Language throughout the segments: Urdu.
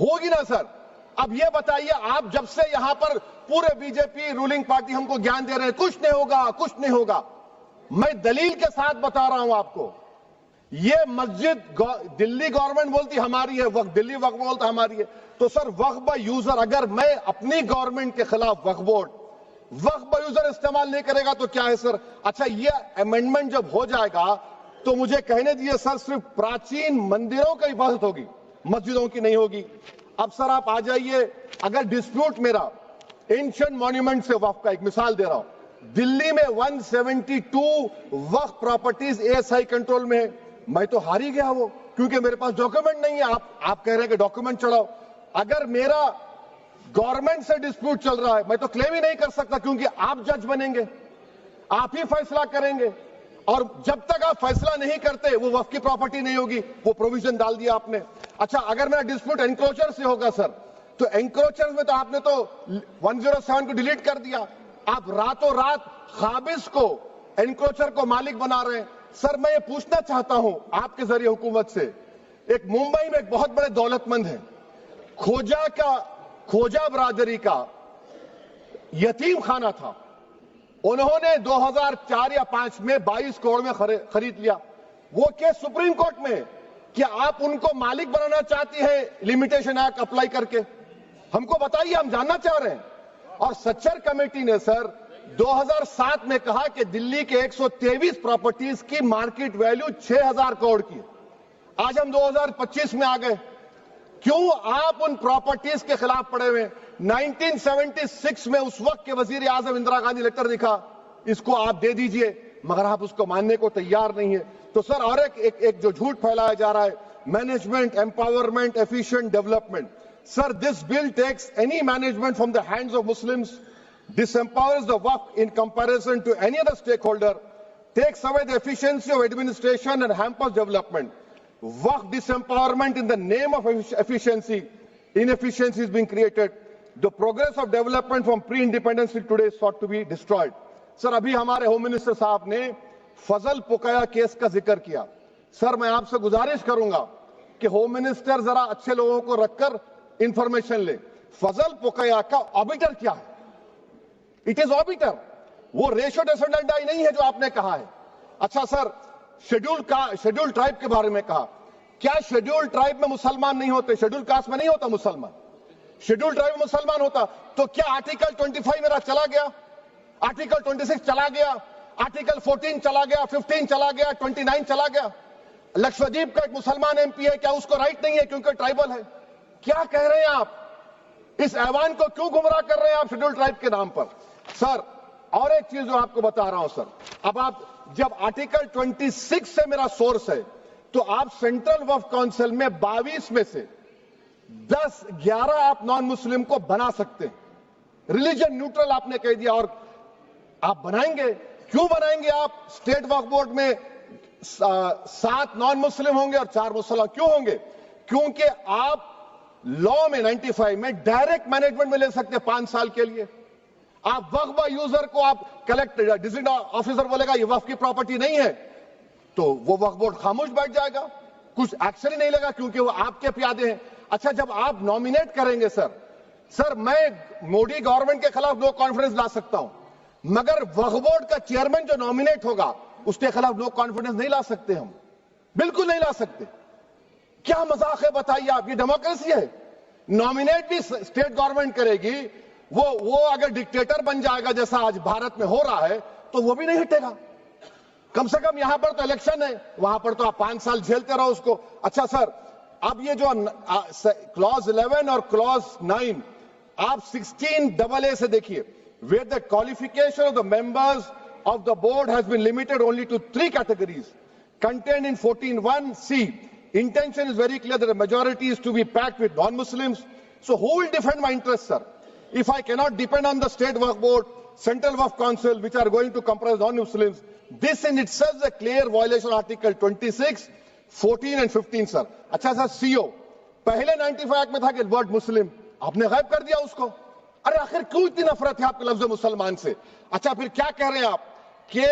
ہوگی نا سر؟ اب یہ بتائیے، آپ جب سے یہاں پر پورے بی جے پی رولنگ پارٹی ہم کو گیان دے رہے ہیں کچھ نہیں ہوگا کچھ نہیں ہوگا، میں دلیل کے ساتھ بتا رہا ہوں آپ کو، یہ مسجد دلی گورنمنٹ بولتی ہماری ہے، وقف دلی وقف بولتا ہماری ہے، تو سر وقف با یوزر، اگر میں اپنی گورنمنٹ کے خلاف وقف بورڈ وقف با یوزر استعمال نہیں کرے گا تو کیا ہے سر؟ اچھا یہ امینڈمنٹ جب ہو جائے گا تو مجھے کہنے دیجیے سر، صرف پراچین مندروں کی حفاظت ہوگی، مسجدوں کی نہیں ہوگی۔ اب سر آپ آ جائیے، اگر ڈسپیوٹ میرا اینشنٹ مونیومنٹ سے وقف کا، ایک مثال دے رہا ہوں، دلی میں 172 وقف پراپرٹیز ASI کنٹرول میں ہے، میں تو ہار ہی گیا وہ، کیونکہ میرے پاس ڈاکیومنٹ نہیں ہے۔ آپ کہہ رہے ہیں کہ ڈاکیومنٹ چڑھاؤ، اگر میرا گورنمنٹ سے ڈسپیوٹ چل رہا ہے میں تو کلیم ہی نہیں کر سکتا، کیونکہ آپ جج بنیں گے، آپ ہی فیصلہ کریں گے، اور جب تک آپ فیصلہ نہیں کرتے وہ وقف کی پراپرٹی نہیں ہوگی، وہ پروویژن ڈال دیا آپ نے۔ اچھا اگر میرا ڈسپیوٹ انکروچر سے ہوگا سر، تو انکروچر میں تو آپ نے تو 107 کو ڈیلیٹ کر دیا، آپ راتوں رات قابض کو انکروچر کو مالک بنا رہے ہیں۔ سر میں یہ پوچھنا چاہتا ہوں آپ کے ذریعے حکومت سے، ایک ممبئی میں ایک بہت بڑے دولت مند ہیں، کھوجا برادری کا یتیم خانہ تھا، انہوں نے 2004 یا 2005 میں 22 کروڑ میں خرید لیا، وہ کیس سپریم کورٹ میں کہ آپ ان کو مالک بنانا چاہتی ہے لمیٹیشن ایکٹ اپلائی کر کے، ہم کو بتائیے، ہم جاننا چاہ رہے ہیں۔ اور سچر کمیٹی نے سر 2007 میں کہا کہ دلی کے 123 پراپرٹیز کی مارکیٹ ویلیو 6000 کروڑ کی، آج ہم 2025 میں آ گئے، کیوں آپ ان پراپرٹیز کے خلاف پڑے ہوئے؟ 1976 میں اس وقت کے وزیر اعظم اندرا گاندھی لیٹر لکھا، اس کو آپ دے دیجئے، مگر آپ اس کو ماننے کو تیار نہیں ہے۔ تو سر اور ایک جو جھوٹ پھیلایا جا رہا ہے، management empowerment efficient development, sir this bill takes any management from the hands of Muslims, disempowers the waqf in comparison to any other stakeholder, takes away the efficiency of administration and hampers development. Waqf disempowerment in the name of efficiency, inefficiency is being created. The progress of development from pre-independence till today is sought to be destroyed. Sir, ابھی ہمارے ہوم منسٹر صاحب نے فضل پوکیا کیس کا ذکر کیا۔ سر میں آپ سے گزارش کروں گا کہ ہوم منسٹر ذرا اچھے لوگوں کو رکھ کر انفارمیشن لے، فضل پوکیا کا آبیٹر کیا ہے؟ اٹ از آبیٹر، وہ ریشو ڈیسنڈنٹ نہیں ہے جو آپ نے کہا ہے۔ اچھا سر، شیڈول ٹرائب کے بارے میں کہا، کیا شیڈول ٹرائب میں مسلمان نہیں ہوتے؟ شیڈول کاسٹ میں نہیں ہوتا مسلمان، شیڈول ٹرائب میں مسلمان ہوتا تو کیا آرٹیکل 25 میرا چلا گیا، آرٹیکل 26 چلا گیا، آرٹیکل 14 چلا گیا، 15 چلا گیا، 29 چلا گیا؟ لکشدیپ کا ایک مسلمان ایم پی ہے، کیا اس کو رائٹ نہیں ہے کیونکہ ٹرائبل ہے؟ کیا کہہ رہے ہیں آپ؟ اس ایوان کو کیوں گمراہ کر رہے ہیں آپ شیڈول ٹرائب کے نام پر؟ سر اور ایک چیز جو آپ کو بتا رہا ہوں سر، اب آپ جب آرٹیکل 26 سے میرا سورس ہے تو آپ سینٹرل وقف کونسل میں 22 میں سے 11 آپ نان مسلم کو بنا سکتے ہیں، ریلیجن نیوٹرل آپ نے کہہ دیا، اور آپ بنائیں گے، کیوں بنائیں گے آپ؟ اسٹیٹ وقف بورڈ میں 7 نان مسلم ہوں گے اور 4 مسلمان، کیوں ہوں گے؟ کیونکہ آپ لا میں 95 میں ڈائریکٹ مینجمنٹ میں لے سکتے ہیں 5 سال کے لیے۔ آپ وقف با یوزر کو آپ کلیکٹر ڈسٹرکٹ آفیسر بولے گا یہ وقف کی پراپرٹی نہیں ہے تو وہ وقف بورڈ خاموش بیٹھ جائے گا، کچھ ایکشن ہی نہیں لگا، کیونکہ وہ آپ کے پیادے ہیں۔ اچھا جب آپ نومینیٹ کریں گے سر میں مودی گورنمنٹ کے خلاف نو کانفیڈنس لا سکتا ہوں، مگر وقف بورڈ کا چیئرمین جو نومینیٹ ہوگا اس کے خلاف نو کانفیڈنس نہیں لا سکتے، ہم بالکل نہیں لا سکتے۔ کیا مذاق ہے بتائیے آپ؟ یہ ڈیموکریسی ہے؟ نومینیٹ بھی اسٹیٹ گورنمنٹ کرے گی، وہ اگر ڈکٹیٹر بن جائے گا جیسا آج بھارت میں ہو رہا ہے تو وہ بھی نہیں ہٹے گا۔ کم سے کم یہاں پر تو الیکشن ہے، وہاں پر تو آپ 5 سال جھیلتے رہو اس کو۔ اچھا سر، اب یہ جو کلوز 11 اور کلوز 9 آپ 16AA سے دیکھیے، where the qualification of the members of the board has been limited only to 3 categories contained in 14(1)(c). Intention is very clear that the majority is to be packed with non-Muslims. So who will defend my interests, sir? If I cannot depend on the state waqf board, central waqf council, which are going to comprise non-Muslims, this in itself is a clear violation of Article 26, 14 and 15, sir. اچھا سر، CO پہلے 95 ایکٹ میں تھا کہ ورڈ مسلم، آپ نے غائب کر دیا اس کو۔ ارے آخر کیوں اتنی نفرت ہے آپ کے لفظ مسلمان سے؟ اچھا پھر کیا کہہ رہے ہیں آپ کہ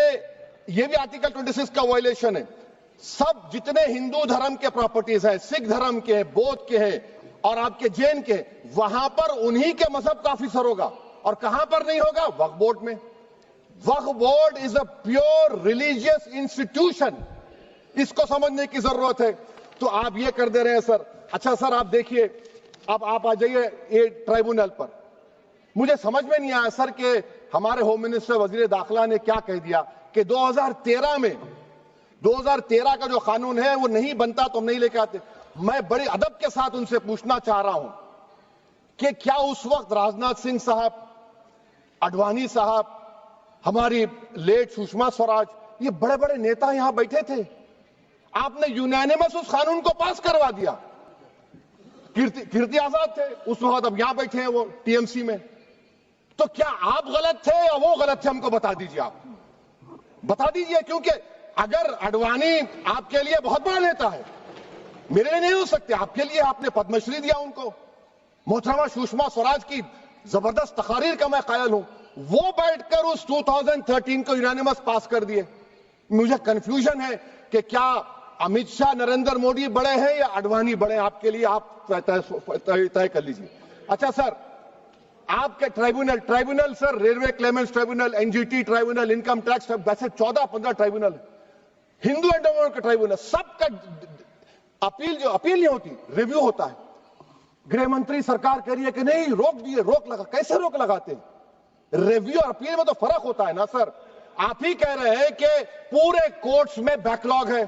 یہ بھی آرٹیکل 26 کا وائلیشن ہے؟ سب جتنے ہندو دھرم کے پراپرٹیز ہیں، سکھ دھرم کے ہیں، بودھ کے ہیں، اور آپ کے جین کے، وہاں پر انہی کے مذہب کا آفیسر ہوگا. اور کہاں پر نہیں ہوگا؟ وقف بورڈ میں. وقف board is a pure religious institution. اس کو سمجھنے کی ضرورت ہے. تو آپ یہ کر دے رہے ہیں سر. اچھا سر آپ دیکھیے، اب آپ آ جائیے یہ ٹرائبونل پر. مجھے سمجھ میں نہیں آیا سر کہ ہمارے ہوم منسٹر وزیر داخلہ نے کیا کہہ دیا کہ 2013 کا جو قانون ہے وہ نہیں بنتا تو ہم نہیں لے کے آتے. میں بڑے ادب کے ساتھ ان سے پوچھنا چاہ رہا ہوں کہ کیا اس وقت راجناتھ سنگھ صاحب، اڈوانی صاحب، ہماری لیٹ سشما سوراج، یہ بڑے بڑے نیتا یہاں بیٹھے تھے؟ آپ نے یونینیمس اس قانون کو پاس کروا دیا. کیرتی آزاد تھے اس وقت، اب یہاں بیٹھے ہیں وہ ٹی ایم سی میں. تو کیا آپ غلط تھے یا وہ غلط تھے؟ ہم کو بتا دیجئے. آپ بتا دیجئے، کیونکہ اگر اڈوانی آپ کے لیے بہت بڑا نیتا ہے، میرے لیے نہیں ہو سکتے، آپ کے لیے آپ نے پدم شری دیا ان کو. محترمہ سشما سوراج کی زبردست تقاریر کا میں قائل ہوں. وہ بیٹھ کر اس 2013 کو یونینیمس پاس کر دیے. مجھے کنفیوژن ہے کہ کیا امیت شاہ، نریندر مودی بڑے ہیں یا اڈوانی بڑے ہیں؟ آپ کے لیے آپ طے کر لیجیے. اچھا سر، آپ کے tribunal sir, railway claimants tribunal, N G T tribunal, income tax, ویسے 14-15 ٹرائبونل ہے. ہندو اینڈ کا ٹرائبونل، سب کا اپیل نہیں ہوتی، ریویو ہوتا ہے. گرہ منتری سرکار کہہ رہی ہے کہ نہیں روک دیے، روک لگا. کیسے روک لگاتے ہیں؟ ریویو اور اپیل میں تو فرق ہوتا ہے نا سر. آپ ہی کہہ رہے ہیں کہ پورے کورٹس میں بیک لاگ ہے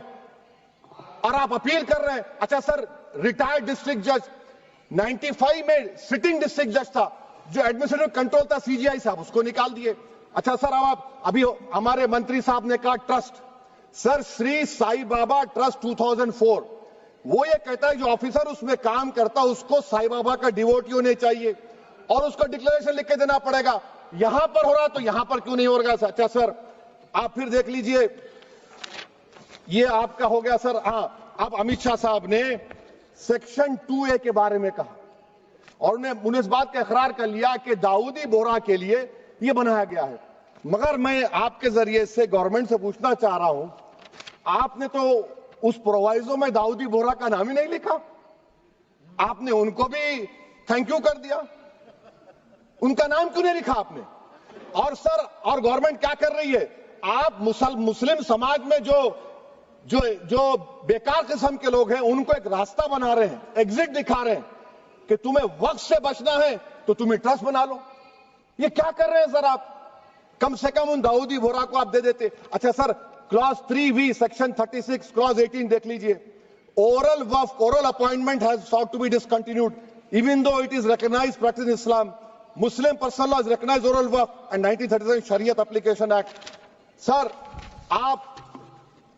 اور آپ اپیل کر رہے ہیں. اچھا سر، ریٹائرڈ ڈسٹرکٹ جج 95 میں سٹنگ ڈسٹرکٹ جج تھا، جو ایڈمنسٹریٹو کنٹرول تھا سی جی آئی صاحب، اس کو نکال دیے. اچھا سر، اب آپ ابھی ہمارے منتری صاحب نے کہا ٹرسٹ، سر شری سائی بابا ٹرسٹ 2004، وہ یہ کہتا ہے جو آفیسر اس میں کام کرتا اس کو سائی بابا کا ڈیووٹی ہونے چاہیے اور اس کو ڈکلیریشن لکھ کے دینا پڑے گا. یہاں پر ہو رہا تو یہاں پر کیوں نہیں ہو رہا؟ اچھا سر آپ پھر دیکھ لیجئے، یہ آپ کا ہو گیا سر. ہاں، اب امیت شاہ صاحب نے سیکشن 2A کے بارے میں کہا اور انہوں نے اس بات کا اقرار کر لیا کہ داؤدی بورہ کے لیے یہ بنایا گیا ہے. مگر میں آپ کے ذریعے سے گورنمنٹ سے پوچھنا چاہ رہا ہوں، آپ نے تو اس پرووائزو میں داؤدی بورہ کا نام ہی نہیں لکھا. آپ نے ان کو بھی تھینک یو کر دیا، ان کا نام کیوں نہیں لکھا آپ نے؟ اور سر، اور گورنمنٹ کیا کر رہی ہے؟ آپ مسلم سماج میں جو بیکار قسم کے لوگ ہیں ان کو ایک راستہ بنا رہے ہیں، ایگزٹ دکھا رہے ہیں کہ تمہیں وقت سے بچنا ہے تو تمہیں ٹرسٹ بنا لو. یہ کیا کر رہے ہیں سر آپ؟ کم سے کم ان داؤدی بورہ کو آپ دے دیتے. اچھا سر، کلاس 3V سیکشن 36 کلاس 18 دیکھ لیجئے. Oral وقف، oral appointment has sought to be discontinued even though it is recognized practice in Islam. Muslim personal law has recognized oral waqf and 1937 Shariat Application Act. سر آپ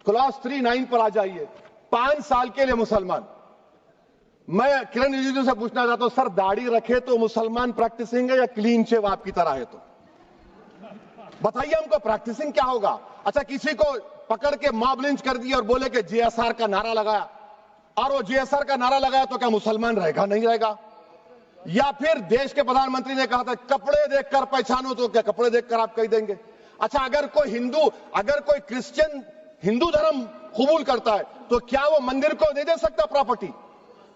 کلاس 3-9 پر آ جائیے. 5 سال کے لیے مسلمان. میں کرن رجیجو سے پوچھنا چاہتا ہوں سر، داڑھی رکھے تو مسلمان پریکٹسنگ ہے یا کلین شیو آپ کی طرح ہے؟ تو بتائیے ہم کو پریکٹسنگ کیا ہوگا؟ اچھا، کسی کو پکڑ کے ماب لنچ کر دیا اور بولے کہ جے ایس آر کا نعرہ لگایا، اور وہ جے ایس آر کا نعرہ لگایا تو کیا مسلمان رہے گا؟ نہیں رہے گا. یا پھر دیش کے پردھان منتری نے کہا تھا کپڑے دیکھ کر پہچانو، تو کیا کپڑے دیکھ کر آپ کہہ دیں گے؟ اچھا، اگر کوئی کرسچن ہندو دھرم قبول کرتا ہے تو کیا وہ مندر کو نہیں دے سکتا پراپرٹی؟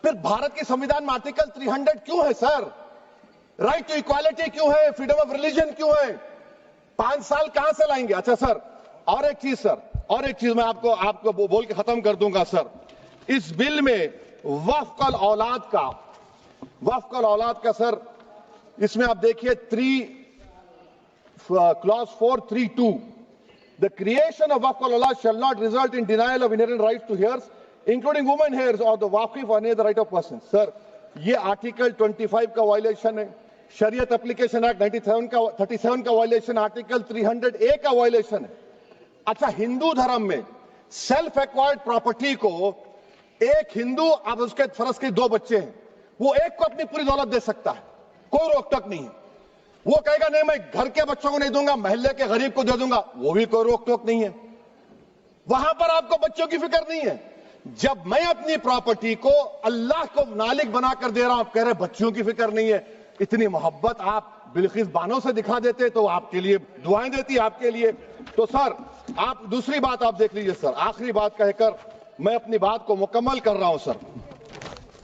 پھر بھارت کی سمویدھان میں آرٹیکل 300 کیوں ہے سر؟ رائٹ ٹو ایکوالٹی کیوں ہے؟ فریڈم آف ریلیجن کیوں ہے؟ 5 سال کہاں سے لائیں گے؟ اچھا سر، اور ایک چیز میں آپ کو بول کے ختم کر دوں گا سر. اس بل میں وقف الاولاد کا سر، اس میں آپ دیکھیے clause 432، the creation of waqf al-aulad shall not result in denial of inherent rights to heirs, including women heirs or the waqif or any other right of person. سر یہ آرٹیکل 25 کا وائلیشن ہے، شریعت اپلیکیشن ایکٹ 37 کا وائلیشن، آرٹیکل 300A کا وائلیشن ہے. اچھا، ہندو دھرم میں سیلف ایکوائرڈ پراپرٹی کو ایک ہندو، اب اس کے فرض کے 2 بچے ہیں، وہ ایک کو اپنی پوری دولت دے سکتا ہے، کوئی روک ٹوک نہیں ہے. وہ کہے گا نہیں میں گھر کے بچوں کو نہیں دوں گا، محلے کے غریب کو دے دوں گا، وہ بھی کوئی روک ٹوک نہیں ہے. وہاں پر آپ کو بچوں کی فکر نہیں ہے. جب میں اپنی پراپرٹی کو اللہ کو مالک بنا کر دے رہا ہوں، آپ کہہ رہے بچوں کی فکر نہیں ہے. اتنی محبت آپ بلقیس بانو سے دکھا دیتے تو آپ کے لیے دعائیں دیتی آپ کے لیے. تو سر آپ دوسری بات آپ دیکھ لیجئے سر، آخری بات کہہ کر میں اپنی بات کو مکمل کر رہا ہوں سر.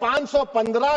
515